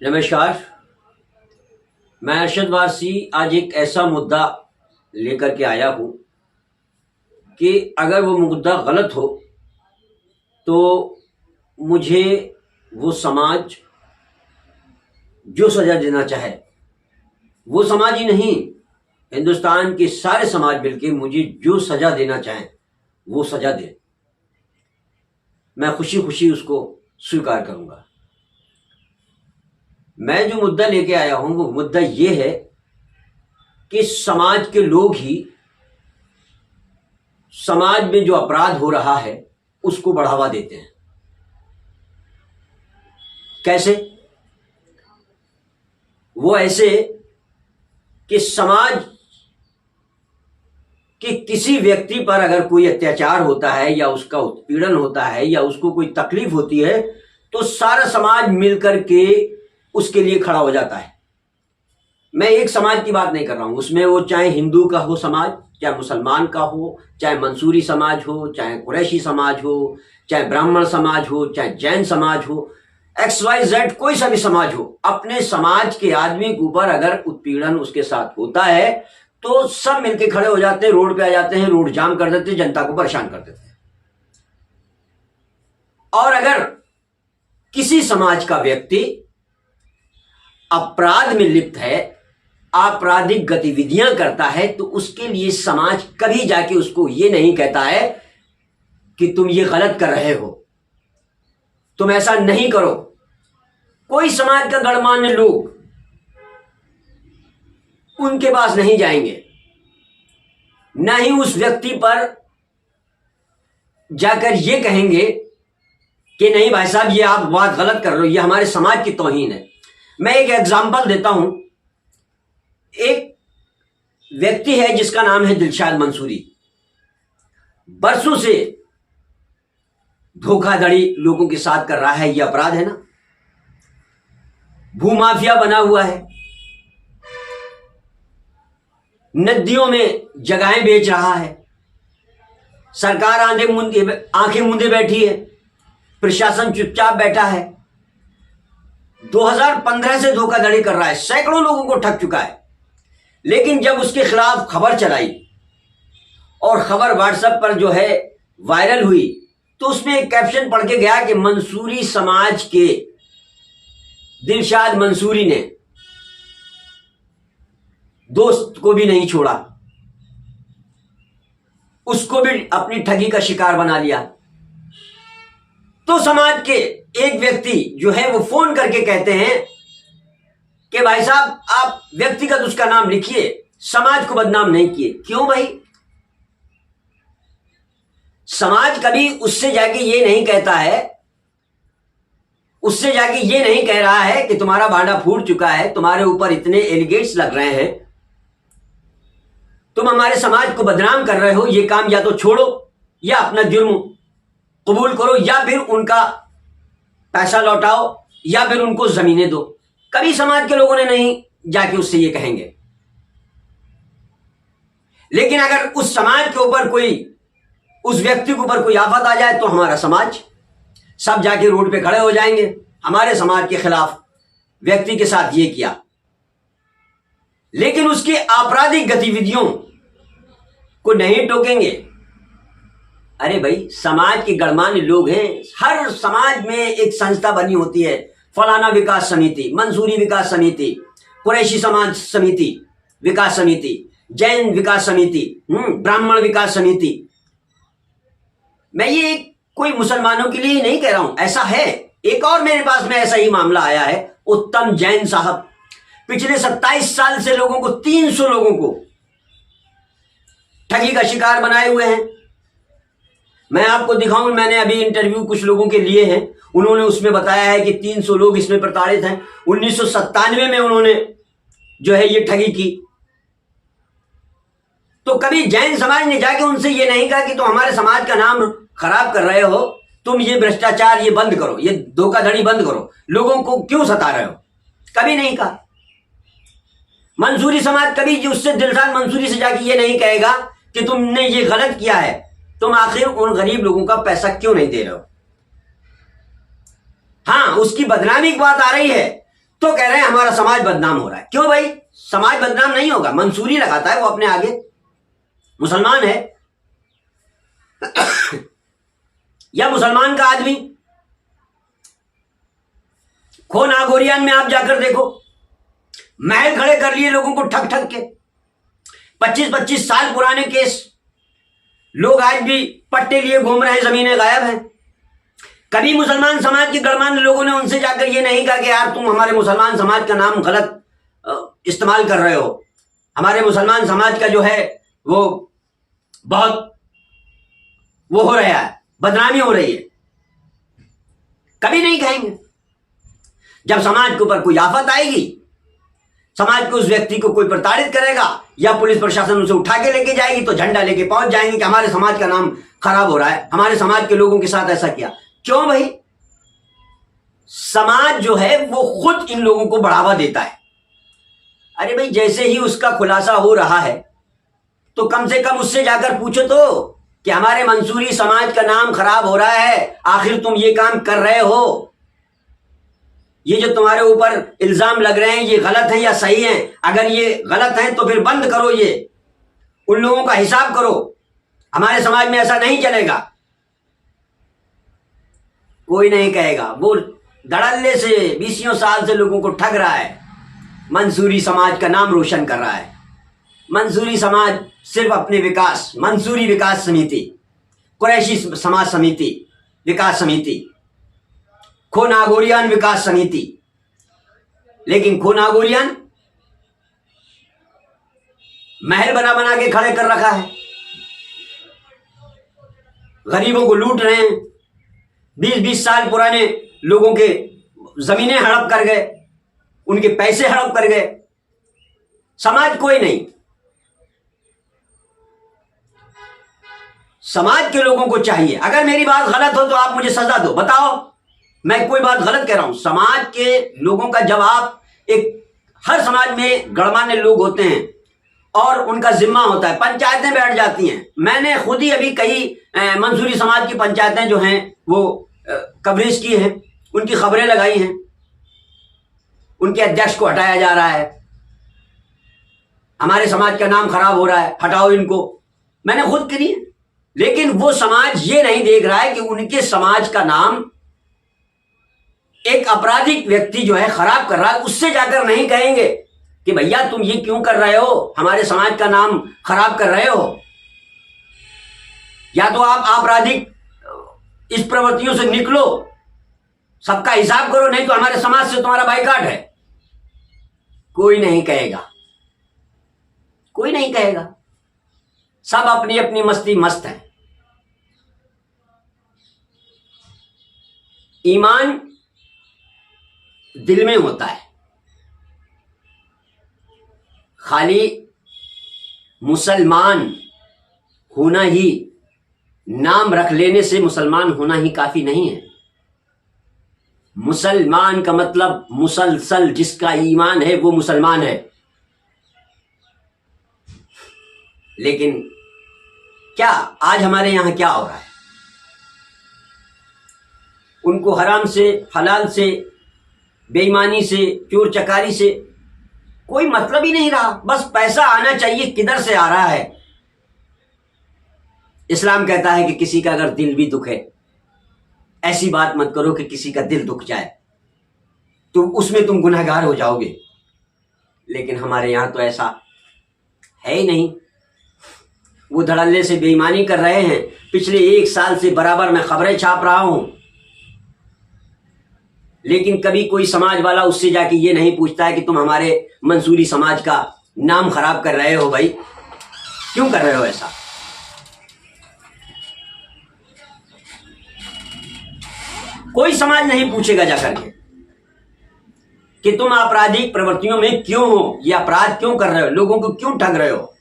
नमस्कार। मैं अरशद वारसी आज एक ऐसा मुद्दा लेकर के आया हूँ कि अगर वो मुद्दा गलत हो तो मुझे वो समाज जो सज़ा देना चाहे, वो समाज ही नहीं, हिंदुस्तान के सारे समाज मिलकर मुझे जो सज़ा देना चाहें वो सज़ा दें, मैं खुशी खुशी उसको स्वीकार करूँगा। मैं जो मुद्दा लेके आया हूं वो मुद्दा ये है कि समाज के लोग ही समाज में जो अपराध हो रहा है उसको बढ़ावा देते हैं। कैसे? वो ऐसे कि समाज के किसी व्यक्ति पर अगर कोई अत्याचार होता है या उसका उत्पीड़न होता है या उसको कोई तकलीफ होती है तो सारा समाज मिलकर के उसके लिए खड़ा हो जाता है। मैं एक समाज की बात नहीं कर रहा हूं, उसमें वो चाहे हिंदू का हो समाज, चाहे मुसलमान का हो, चाहे मंसूरी समाज हो, चाहे कुरैशी समाज हो, चाहे ब्राह्मण समाज हो, चाहे जैन समाज हो, XYZ कोई सा भी समाज हो, अपने समाज के आदमी के ऊपर अगर उत्पीड़न उसके साथ होता है तो सब मिलके खड़े हो जाते हैं, रोड पे आ जाते हैं, रोड जाम कर देते हैं, जनता को परेशान कर देते हैं। और अगर किसी समाज का व्यक्ति अपराध में लिप्त है, आपराधिक गतिविधियां करता है, तो उसके लिए समाज कभी जाके उसको ये नहीं कहता है कि तुम ये गलत कर रहे हो, तुम ऐसा नहीं करो। कोई समाज का गणमान्य लोग उनके पास नहीं जाएंगे, ना ही उस व्यक्ति पर जाकर ये कहेंगे कि नहीं भाई साहब ये आप बात गलत कर रहे हो, ये हमारे समाज की तौहीन है। मैं एक एग्जाम्पल देता हूं। एक व्यक्ति है जिसका नाम है दिलशाद मंसूरी, बरसों से धोखाधड़ी लोगों के साथ कर रहा है। यह अपराध है ना। भूमाफिया बना हुआ है, नदियों में जगहें बेच रहा है, सरकार आंखें मूंदे बैठी है, प्रशासन चुपचाप बैठा है। 2015 से धोखाधड़ी कर रहा है, सैकड़ों लोगों को ठग चुका है। लेकिन जब उसके खिलाफ खबर चलाई और खबर व्हाट्सएप पर जो है वायरल हुई तो उसमें एक कैप्शन पढ़ के गया कि मंसूरी समाज के दिलशाद मंसूरी ने दोस्त को भी नहीं छोड़ा, उसको भी अपनी ठगी का शिकार बना लिया। तो समाज के एक व्यक्ति जो है वो फोन करके कहते हैं कि भाई साहब आप व्यक्तिगत उसका नाम लिखिए, समाज को बदनाम नहीं किए। क्यों भाई? समाज कभी उससे जाके ये नहीं कहता है, उससे जाके ये नहीं कह रहा है कि तुम्हारा भांडा फूट चुका है, तुम्हारे ऊपर इतने एलिगेट्स लग रहे हैं, तुम हमारे समाज को बदनाम कर रहे हो, ये काम या तो छोड़ो या अपना जुर्म कबूल करो या फिर उनका पैसा लौटाओ या फिर उनको जमीनें दो। कभी समाज के लोगों ने नहीं जाके उससे ये कहेंगे। लेकिन अगर उस समाज के ऊपर कोई, उस व्यक्ति के ऊपर कोई आफत आ जाए तो हमारा समाज सब जाके रोड पे खड़े हो जाएंगे, हमारे समाज के खिलाफ व्यक्ति के साथ ये किया। लेकिन उसकी आपराधिक गतिविधियों को नहीं टोकेंगे। अरे भाई, समाज के गणमान्य लोग हैं, हर समाज में एक संस्था बनी होती है, फलाना विकास समिति, मंसूरी विकास समिति, कुरैशी समाज समिति विकास समिति, जैन विकास समिति, ब्राह्मण विकास समिति। मैं ये कोई मुसलमानों के लिए ही नहीं कह रहा हूं, ऐसा है। एक और मेरे पास में ऐसा ही मामला आया है, उत्तम जैन साहब पिछले 27 साल से लोगों को, 300 लोगों को ठगी का शिकार बनाए हुए हैं। मैं आपको दिखाऊं, मैंने अभी इंटरव्यू कुछ लोगों के लिए हैं, उन्होंने उसमें बताया है कि 300 लोग इसमें प्रताड़ित हैं। 1997 में उन्होंने जो है ये ठगी की। तो कभी जैन समाज ने जाके उनसे ये नहीं कहा कि तुम हमारे समाज का नाम खराब कर रहे हो, तुम ये भ्रष्टाचार ये बंद करो, ये धोखाधड़ी बंद करो, लोगों को क्यों सता रहे हो, कभी नहीं कहा। मंसूरी समाज कभी उससे, दिलशाद मंसूरी से जाके ये नहीं कहेगा कि तुमने ये गलत किया है, तुम आखिर उन गरीब लोगों का पैसा क्यों नहीं दे रहे हो। हाँ, उसकी बदनामी की बात आ रही है तो कह रहे हैं हमारा समाज बदनाम हो रहा है। क्यों भाई? समाज बदनाम नहीं होगा, मंसूरी लगाता है वो अपने आगे, मुसलमान है या मुसलमान का आदमी। खो नागोरियान में आप जाकर देखो, महल खड़े कर लिए लोगों को ठग ठग के, 25-25 साल पुराने केस, लोग आज भी पट्टे लिए घूम रहे हैं, जमीनें गायब हैं। कभी मुसलमान समाज के गणमान्य लोगों ने उनसे जाकर ये नहीं कहा कि यार तुम हमारे मुसलमान समाज का नाम गलत इस्तेमाल कर रहे हो, हमारे मुसलमान समाज का जो है वो बहुत वो हो रहा है, बदनामी हो रही है। कभी नहीं कहेंगे। जब समाज के ऊपर कोई आफत आएगी, समाज के उस व्यक्ति को कोई प्रताड़ित करेगा या पुलिस प्रशासन उसे उठा के लेके जाएगी, तो झंडा लेके पहुंच जाएंगे कि हमारे समाज का नाम खराब हो रहा है, हमारे समाज के लोगों के साथ ऐसा किया। क्यों भाई? समाज जो है वो खुद इन लोगों को बढ़ावा देता है। अरे भाई, जैसे ही उसका खुलासा हो रहा है तो कम से कम उससे जाकर पूछो तो कि हमारे मंसूरी समाज का नाम खराब हो रहा है, आखिर तुम ये काम कर रहे हो, ये जो तुम्हारे ऊपर इल्जाम लग रहे हैं ये गलत है या सही है? अगर ये गलत है तो फिर बंद करो, ये उन लोगों का हिसाब करो, हमारे समाज में ऐसा नहीं चलेगा। कोई नहीं कहेगा। वो धड़ल्ले से 20 साल से लोगों को ठग रहा है, मंसूरी समाज का नाम रोशन कर रहा है। मंसूरी समाज सिर्फ अपने विकास, मंसूरी विकास समिति, कुरैशी समाज समिति विकास समिति, खो नागोरियान विकास समिति, लेकिन खो नागोरियान महल बना बना के खड़े कर रखा है, गरीबों को लूट रहे हैं, 20-20 साल पुराने लोगों के जमीनें हड़प कर गए, उनके पैसे हड़प कर गए। समाज कोई नहीं, समाज के लोगों को चाहिए, अगर मेरी बात गलत हो तो आप मुझे सजा दो, बताओ मैं कोई बात गलत कह रहा हूं। समाज के लोगों का जब आप हर समाज में गणमान्य लोग होते हैं और उनका जिम्मा होता है, पंचायतें बैठ जाती हैं। मैंने खुद ही अभी कई मंसूरी समाज की पंचायतें जो हैं वो कवरेज की हैं, उनकी खबरें लगाई हैं, उनके अध्यक्ष को हटाया जा रहा है, हमारे समाज का नाम खराब हो रहा है, हटाओ इनको, मैंने खुद करी है। लेकिन वो समाज ये नहीं देख रहा है कि उनके समाज का नाम एक आपराधिक व्यक्ति जो है खराब कर रहा है, उससे जाकर नहीं कहेंगे कि भैया तुम ये क्यों कर रहे हो, हमारे समाज का नाम खराब कर रहे हो। या तो आप आपराधिक इस प्रवृत्तियों से निकलो, सबका हिसाब करो, नहीं तो हमारे समाज से तुम्हारा बाइकाट है। कोई नहीं कहेगा, कोई नहीं कहेगा, सब अपनी अपनी मस्ती मस्त है। ईमान दिल में होता है, खाली मुसलमान होना ही, नाम रख लेने से मुसलमान होना ही काफी नहीं है। मुसलमान का मतलब मुसलसल, जिसका ईमान है वो मुसलमान है। लेकिन क्या आज हमारे यहां क्या हो रहा है? उनको हराम से, हलाल से, बेईमानी से, चोर चकारी से कोई मतलब ही नहीं रहा, बस पैसा आना चाहिए, किधर से आ रहा है। इस्लाम कहता है कि किसी का अगर दिल भी दुखे, ऐसी बात मत करो कि किसी का दिल दुख जाए, तो उसमें तुम गुनहगार हो जाओगे। लेकिन हमारे यहां तो ऐसा है ही नहीं। वो धड़ल्ले से बेईमानी कर रहे हैं। पिछले 1 साल से बराबर मैं खबरें छाप रहा हूं, लेकिन कभी कोई समाज वाला उससे जाके ये नहीं पूछता है कि तुम हमारे मंसूरी समाज का नाम खराब कर रहे हो, भाई क्यों कर रहे हो ऐसा? कोई समाज नहीं पूछेगा जाकर के कि तुम आपराधिक प्रवृत्तियों में क्यों हो, ये अपराध क्यों कर रहे हो, लोगों को क्यों ठग रहे हो।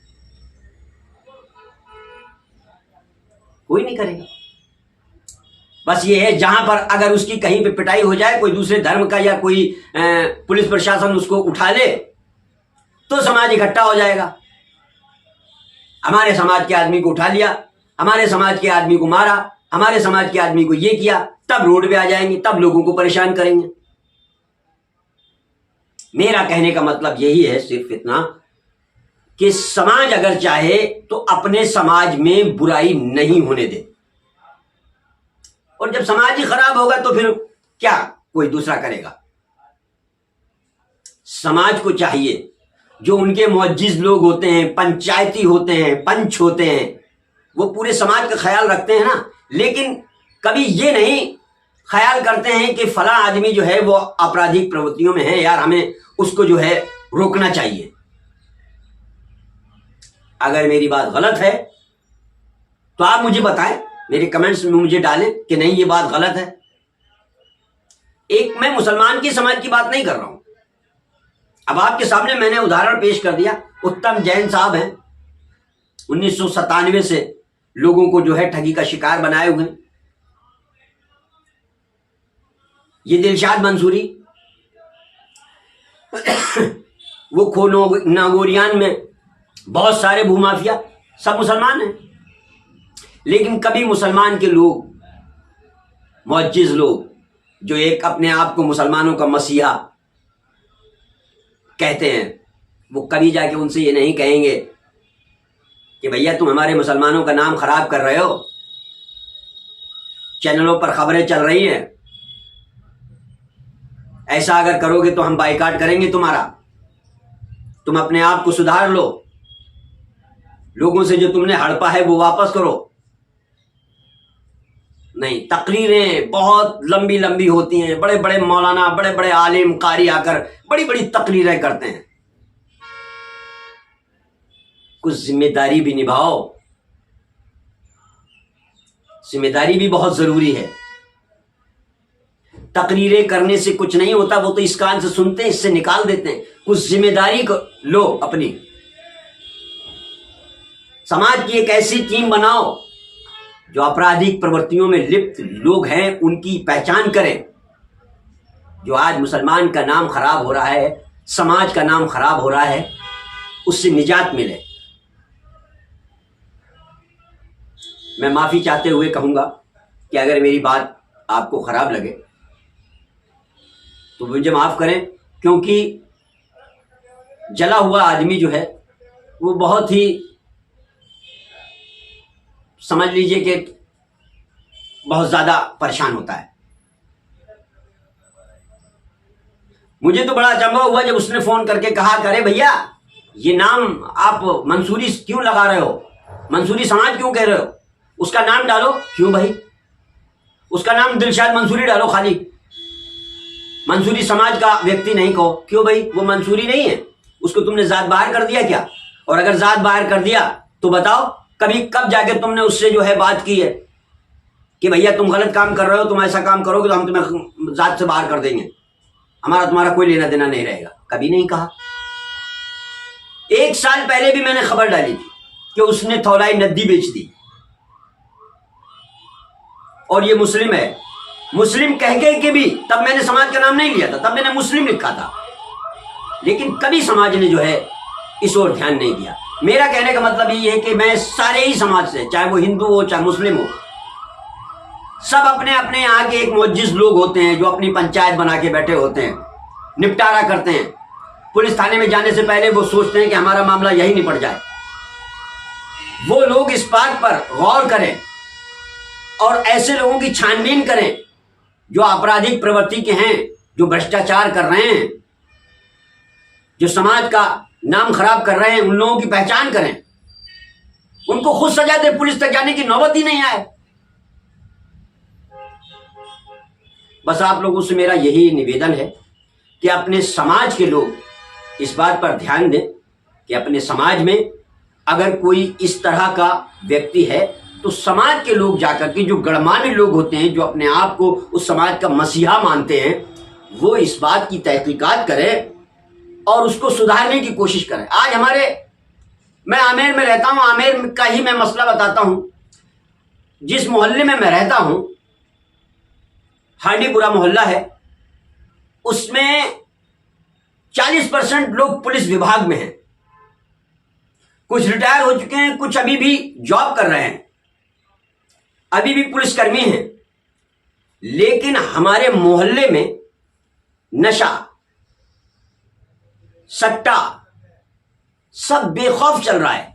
कोई नहीं करेगा। बस ये है, जहां पर अगर उसकी कहीं पे पिटाई हो जाए, कोई दूसरे धर्म का या कोई पुलिस प्रशासन उसको उठा ले, तो समाज इकट्ठा हो जाएगा। हमारे समाज के आदमी को उठा लिया, हमारे समाज के आदमी को मारा, हमारे समाज के आदमी को ये किया, तब रोड पे आ जाएंगे, तब लोगों को परेशान करेंगे। मेरा कहने का मतलब यही है सिर्फ इतना कि समाज अगर चाहे तो अपने समाज में बुराई नहीं होने दे, और जब समाज ही खराब होगा तो फिर क्या कोई दूसरा करेगा। समाज को चाहिए जो उनके मुअज्जिज लोग होते हैं, पंचायती होते हैं, पंच होते हैं, वो पूरे समाज का ख्याल रखते हैं ना, लेकिन कभी ये नहीं ख्याल करते हैं कि फला आदमी जो है वो आपराधिक प्रवृत्तियों में है, यार हमें उसको जो है रोकना चाहिए। अगर मेरी बात गलत है तो आप मुझे बताएं, मेरे कमेंट्स में मुझे डालें कि नहीं ये बात गलत है। एक मैं मुसलमान की समाज की बात नहीं कर रहा हूं। अब आपके सामने मैंने उदाहरण पेश कर दिया, उत्तम जैन साहब हैं, 1997 से लोगों को जो है ठगी का शिकार बनाए हुए। ये दिलशाद मंसूरी, वो खोनो नागोरियान में बहुत सारे भूमाफिया, सब मुसलमान हैं, लेकिन कभी मुसलमान के लोग, मुअज्जिज लोग जो एक अपने आप को मुसलमानों का मसीहा कहते हैं, वो कभी जाके उनसे ये नहीं कहेंगे कि भैया तुम हमारे मुसलमानों का नाम खराब कर रहे हो, चैनलों पर खबरें चल रही हैं, ऐसा अगर करोगे तो हम बाइकाट करेंगे तुम्हारा, तुम अपने आप को सुधार लो, लोगों से जो तुमने हड़पा है वो वापस करो। नहीं, तकरीरें बहुत लंबी लंबी होती हैं, बड़े बड़े मौलाना, बड़े बड़े आलिम कारी आकर बड़ी बड़ी तकरीरें करते हैं। कुछ जिम्मेदारी भी निभाओ, जिम्मेदारी भी बहुत जरूरी है। तकरीरें करने से कुछ नहीं होता, वो तो इस कान से सुनते हैं, इससे निकाल देते हैं। कुछ जिम्मेदारी को लो अपनी, समाज की एक ऐसी टीम बनाओ जो आपराधिक प्रवृत्तियों में लिप्त लोग हैं उनकी पहचान करें। जो आज मुसलमान का नाम खराब हो रहा है, समाज का नाम खराब हो रहा है, उससे निजात मिले। मैं माफी चाहते हुए कहूंगा कि अगर मेरी बात आपको खराब लगे तो मुझे माफ करें, क्योंकि जला हुआ आदमी जो है वो बहुत ही, समझ लीजिए कि बहुत ज्यादा परेशान होता है। मुझे तो बड़ा अचंभा हुआ जब उसने फोन करके कहा, करे भैया ये नाम आप मंसूरी क्यों लगा रहे हो, मंसूरी समाज क्यों कह रहे हो, उसका नाम डालो। क्यों भाई, उसका नाम दिलशाद मंसूरी डालो, खाली मंसूरी समाज का व्यक्ति नहीं कहो। क्यों भाई, वो मंसूरी नहीं है, उसको तुमने जात बाहर कर दिया क्या? और अगर जात बाहर कर दिया तो बताओ कभी कब जाके तुमने उससे जो है बात की है कि भैया तुम गलत काम कर रहे हो, तुम ऐसा काम करोगे तो हम तुम्हें जात से बाहर कर देंगे, हमारा तुम्हारा कोई लेना देना नहीं रहेगा? कभी नहीं कहा। 1 साल पहले भी मैंने खबर डाली थी कि उसने थौलाई नद्दी बेच दी, और ये मुस्लिम है, मुस्लिम कह के भी तब मैंने समाज का नाम नहीं लिया था, तब मैंने मुस्लिम लिखा था, लेकिन कभी समाज ने जो है इस ओर ध्यान नहीं दिया। मेरा कहने का मतलब ये है कि मैं सारे ही समाज से, चाहे वो हिंदू हो चाहे मुस्लिम हो, सब अपने अपने यहाँ के एक मुअज्जिज लोग होते हैं जो अपनी पंचायत बना के बैठे होते हैं, निपटारा करते हैं। पुलिस थाने में जाने से पहले वो सोचते हैं कि हमारा मामला यही निपट जाए। वो लोग इस बात पर गौर करें और ऐसे लोगों की छानबीन करें जो आपराधिक प्रवृत्ति के हैं, जो भ्रष्टाचार कर रहे हैं, जो समाज का नाम खराब कर रहे हैं, उन लोगों की पहचान करें, उनको खुद सजा दे, पुलिस तक जाने की नौबत ही नहीं आए। बस आप लोगों से मेरा यही निवेदन है कि अपने समाज के लोग इस बात पर ध्यान दें कि अपने समाज में अगर कोई इस तरह का व्यक्ति है तो समाज के लोग जाकर के, जो गणमान्य लोग होते हैं, जो अपने आप को उस समाज का मसीहा मानते हैं, वो इस बात की तहकीकात करें और उसको सुधारने की कोशिश करें। आज मैं आमेर में रहता हूं, आमेर का ही मैं मसला बताता हूं। जिस मोहल्ले में मैं रहता हूं, हांडीपुरा मोहल्ला है, उसमें 40% लोग पुलिस विभाग में हैं। कुछ रिटायर हो चुके हैं, कुछ अभी भी जॉब कर रहे हैं, अभी भी पुलिसकर्मी हैं। लेकिन हमारे मोहल्ले में नशा, सट्टा सब बेखौफ चल रहा है।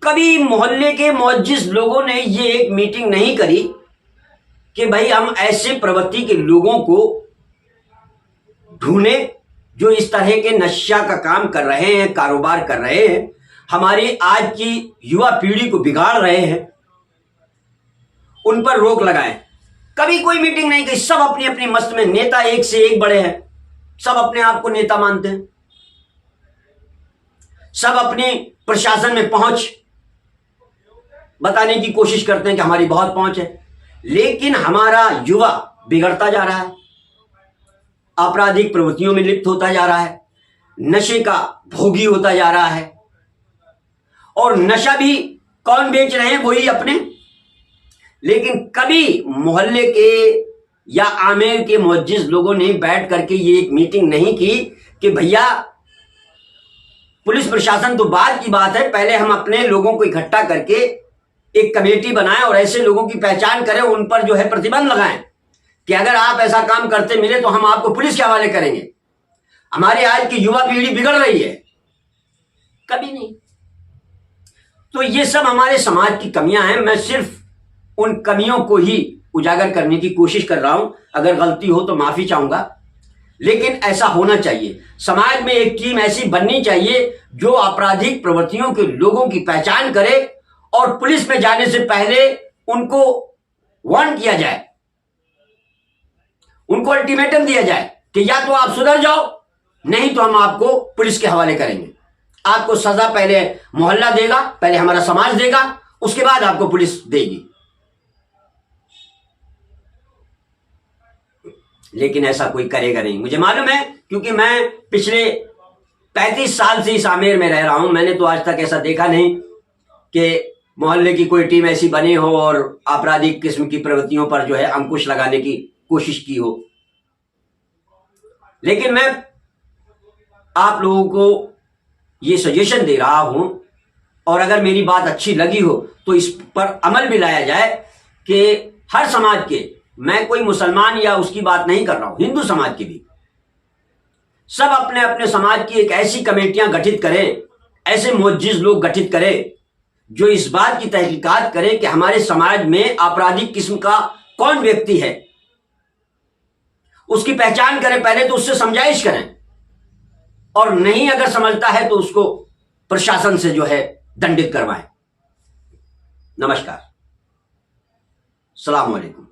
कभी मोहल्ले के मुअज्जिज लोगों ने ये एक मीटिंग नहीं करी कि भाई हम ऐसे प्रवृत्ति के लोगों को ढूंढे जो इस तरह के नशा का काम कर रहे हैं, कारोबार कर रहे हैं, हमारी आज की युवा पीढ़ी को बिगाड़ रहे हैं, उन पर रोक लगाएं। कभी कोई मीटिंग नहीं की। सब अपनी अपनी मस्त में, नेता एक से एक बड़े हैं, सब अपने आप को नेता मानते हैं, सब अपनी प्रशासन में पहुंच बताने की कोशिश करते हैं कि हमारी बहुत पहुंच है। लेकिन हमारा युवा बिगड़ता जा रहा है, आपराधिक प्रवृत्तियों में लिप्त होता जा रहा है, नशे का भोगी होता जा रहा है। और नशा भी कौन बेच रहे हैं? वही अपने। लेकिन कभी मोहल्ले के या आमेर के मुअज्जिज लोगों ने बैठ करके ये एक मीटिंग नहीं की कि भैया पुलिस प्रशासन तो बाद की बात है, पहले हम अपने लोगों को इकट्ठा करके एक कमेटी बनाएं और ऐसे लोगों की पहचान करें, उन पर जो है प्रतिबंध लगाएं कि अगर आप ऐसा काम करते मिले तो हम आपको पुलिस के हवाले करेंगे। हमारी आज की युवा पीढ़ी बिगड़ रही है। कभी नहीं। तो ये सब हमारे समाज की कमियां हैं। मैं सिर्फ उन कमियों को ही उजागर करने की कोशिश कर रहा हूं। अगर गलती हो तो माफी चाहूंगा, लेकिन ऐसा होना चाहिए। समाज में एक टीम ऐसी बननी चाहिए जो आपराधिक प्रवृत्तियों के लोगों की पहचान करे और पुलिस में जाने से पहले उनको वार्न किया जाए, उनको अल्टीमेटम दिया जाए कि या तो आप सुधर जाओ, नहीं तो हम आपको पुलिस के हवाले करेंगे। आपको सजा पहले मोहल्ला देगा, पहले हमारा समाज देगा, उसके बाद आपको पुलिस देगी। लेकिन ऐसा कोई करेगा नहीं, मुझे मालूम है, क्योंकि मैं पिछले 35 साल से इस आमेर में रह रहा हूं। मैंने तो आज तक ऐसा देखा नहीं कि मोहल्ले की कोई टीम ऐसी बनी हो और आपराधिक किस्म की प्रवृत्तियों पर जो है अंकुश लगाने की कोशिश की हो। लेकिन मैं आप लोगों को ये सजेशन दे रहा हूं, और अगर मेरी बात अच्छी लगी हो तो इस पर अमल भी लाया जाए कि हर समाज के, मैं कोई मुसलमान या उसकी बात नहीं कर रहा हूं, हिंदू समाज की भी, सब अपने अपने समाज की एक ऐसी कमेटियां गठित करें, ऐसे मुअज्जिज लोग गठित करें जो इस बात की तहकीकात करें कि हमारे समाज में आपराधिक किस्म का कौन व्यक्ति है, उसकी पहचान करें, पहले तो उससे समझाइश करें, और नहीं अगर समझता है तो उसको प्रशासन से जो है दंडित करवाएं। नमस्कार, अस्सलाम वालेकुम।